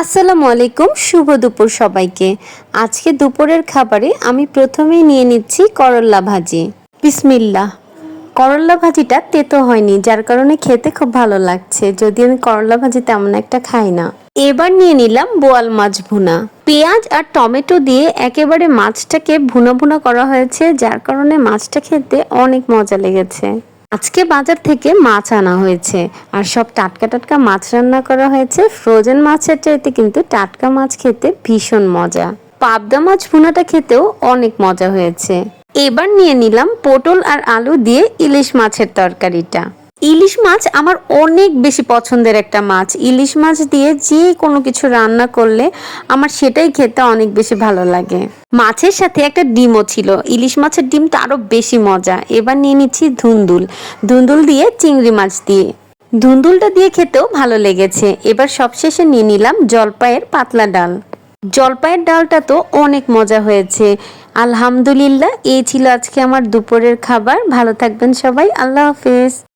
আসসালামু আলাইকুম, শুভ দুপুর সবাইকে। আজকে দুপুরের খাবারে আমি প্রথমেই নিয়ে নিচ্ছি করল্লা ভাজি। বিসমিল্লাহ। করল্লা ভাজিটা তেতো হয়নি, যার কারণে খেতে খুব ভালো লাগছে, যদি আমি করল্লা ভাজি তেমন একটা খাই না। এবার নিয়ে নিলাম বোয়াল মাছ ভুনা। পেঁয়াজ আর টমেটো দিয়ে একেবারে মাছটাকে ভুনা ভুনা করা হয়েছে, যার কারণে মাছটা খেতে অনেক মজা লেগেছে। আজকে বাজার থেকে মাছ আনা হয়েছে, আর সব টাটকা টাটকা মাছ রান্না করা হয়েছে। ফ্রোজেন মাছের চাইতে কিন্তু টাটকা মাছ খেতে ভীষণ মজা। পাবদা মাছ ভুনাটা খেতেও অনেক মজা হয়েছে। এবার নিয়ে নিলাম পটল আর আলু দিয়ে ইলিশ মাছের তরকারিটা। ইলিশ মাছ আমার অনেক বেশি পছন্দের একটা মাছ। ইলিশ মাছ দিয়ে যে কোনো কিছু রান্না করলে আমার সেটাই খেতে অনেক বেশি ভালো লাগে। মাছের সাথে একটা ডিমও ছিল। ইলিশ মাছের ডিমটা আরো বেশি মজা। এবার নিয়ে নিচ্ছি ধুন্দুল। ধুন্দুল দিয়ে চিংড়ি মাছ দিয়ে, ধুন্দুলটা দিয়ে খেতেও ভালো লেগেছে। এবার সবশেষে নিয়ে নিলাম জলপাইয়ের পাতলা ডাল। জলপাইয়ের ডালটা তো অনেক মজা হয়েছে। আলহামদুলিল্লাহ, এই ছিল আজকে আমার দুপুরের খাবার। ভালো থাকবেন সবাই। আল্লাহ হাফেজ।